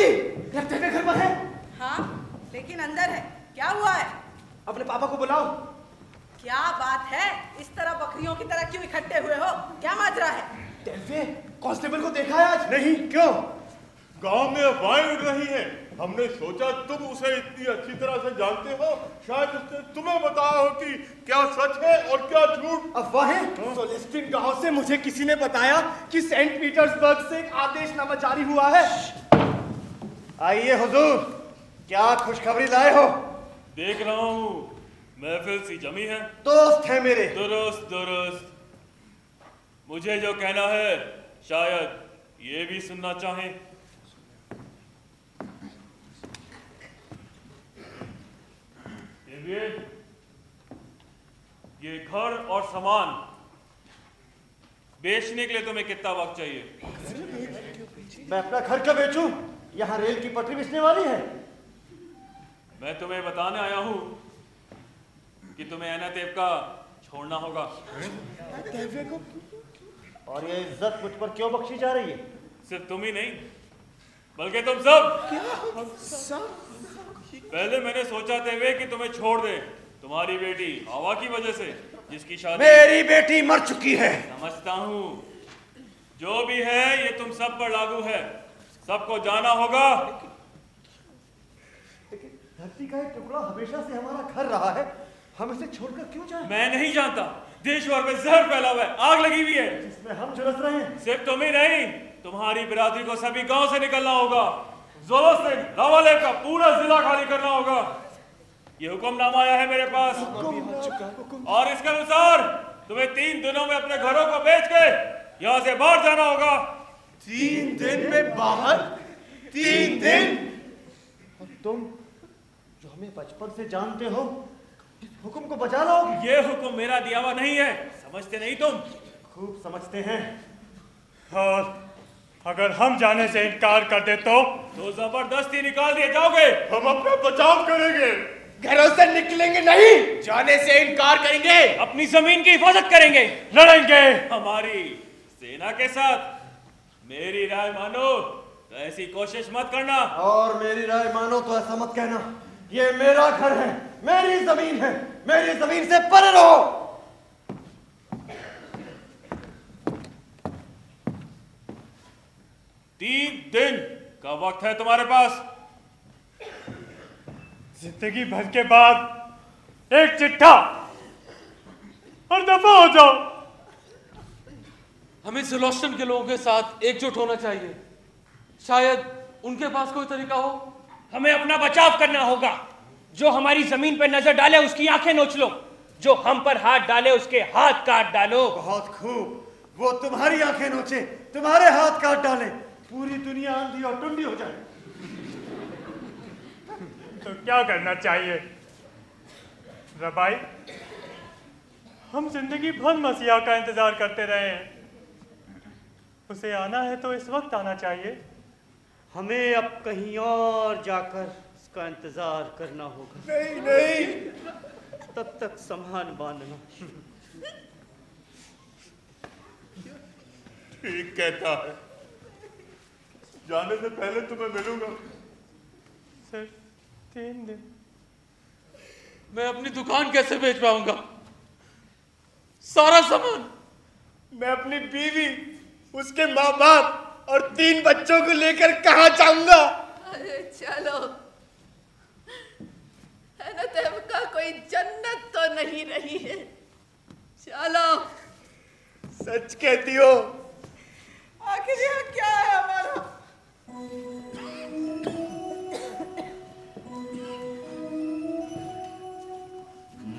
जी, लगता है घर पर है। हाँ, लेकिन अंदर है। क्या हुआ है? अपने पापा को बुलाओ। क्या बात है? इस तरह बकरियों की तरह क्यों इकट्ठे हुए हो? क्या माजरा है? टेल्फे, कांस्टेबल को देखा है आज? नहीं, क्यों? गांव में अफवाहें उड़ रही हैं। हमने सोचा तुम उसे इतनी अच्छी तरह से जानते हो, शायद उसने तुम्हें बताया हो कि क्या सच है और क्या झूठ। अफवाहें? सोलेस्टिन गांव से मुझे किसी ने बताया कि सेंट पीटर्सबर्ग से एक आदेशनामा जारी हुआ है। आइए हुजूर, क्या खुशखबरी लाए हो? देख रहा हूँ महफिल सी जमी है। दोस्त है मेरे। दुरुस्त दुरुस्त। मुझे जो कहना है शायद ये भी सुनना चाहें। ये घर और सामान बेचने के लिए तुम्हें कितना वक्त चाहिए? मैं अपना घर क्यों बेचूं? यहाँ रेल की पटरी बिछने वाली है। मैं तुम्हें बताने आया हूँ कि तुम्हें एनातेब का छोड़ना होगा। और ये इज्जत मुझ पर क्यों बख्शी जा रही है? सिर्फ तुम ही नहीं बल्कि तुम सब। पहले मैंने सोचा थे कि तुम्हें छोड़ दे, तुम्हारी बेटी हवा की वजह से, जिसकी शादी। मेरी बेटी मर चुकी है। समझता हूँ, जो भी है ये तुम सब पर लागू है। सबको जाना होगा। धरती का एक टुकड़ा हमेशा से हमारा घर रहा है, हम इसे छोड़कर क्यों जाएं? मैं नहीं जानता, देश भर में जहर फैला हुआ है, आग लगी हुई है जिसमें हम झुलस रहे हैं। सिर्फ तुम ही नहीं, तुम्हारी बिरादरी को सभी गांव से निकलना होगा। जोरों से लावालेव का पूरा जिला खाली करना होगा। ये हुक्मनामा आया है मेरे पास और इसके अनुसार तुम्हें 3 दिनों में अपने घरों को बेच के यहाँ से बाहर जाना होगा। 3 दिन में बाहर? 3 दिन? और तुम जो हमें बचपन से जानते हो, इस हुक्म को बचा लो। ये हुक्म मेरा दिया हुआ नहीं है, समझते नहीं तुम? खूब समझते हैं। और अगर हम जाने से इनकार कर दे तो जबरदस्ती निकाल दिए जाओगे। हम अपना बचाव करेंगे। घरों से निकलेंगे नहीं, जाने से इनकार करेंगे। अपनी जमीन की हिफाजत करेंगे, लड़ेंगे हमारी सेना के साथ। मेरी राय मानो तो ऐसी कोशिश मत करना। और मेरी राय मानो तो ऐसा मत कहना। ये मेरा घर है, मेरी जमीन है, मेरी जमीन से परे रहो। 3 दिन का वक्त है तुम्हारे पास। जिंदगी भर के बाद एक चिट्ठा और दफा हो जाओ। हमें सिलोस्टन के लोगों के साथ एकजुट होना चाहिए। शायद उनके पास कोई तरीका हो। हमें अपना बचाव करना होगा। जो हमारी जमीन पर नजर डाले उसकी आंखें नोच लो, जो हम पर हाथ डाले उसके हाथ काट डालो। बहुत खूब, वो तुम्हारी आंखें नोचे, तुम्हारे हाथ काट डाले, पूरी दुनिया आंधी और टुंडी हो जाए। तो क्या करना चाहिए रबाई? हम जिंदगी भर मसीहा का इंतजार करते रहे हैं। उसे आना है तो इस वक्त आना चाहिए। हमें अब कहीं और जाकर उसका इंतजार करना होगा। नहीं नहीं, तब तक सामान बांधना। ठीक कहता है, जाने से पहले तुम्हें मिलूंगा। सिर्फ 3 दिन। मैं अपनी दुकान कैसे बेच पाऊंगा? सारा सामान। मैं अपनी बीवी, उसके माँ बाप और 3 बच्चों को लेकर कहाँ जाऊंगा? अरे चलो, एनातेब का कोई जन्नत तो नहीं रही है। चलो। सच कहती हो? आखिर यहाँ क्या है हमारा?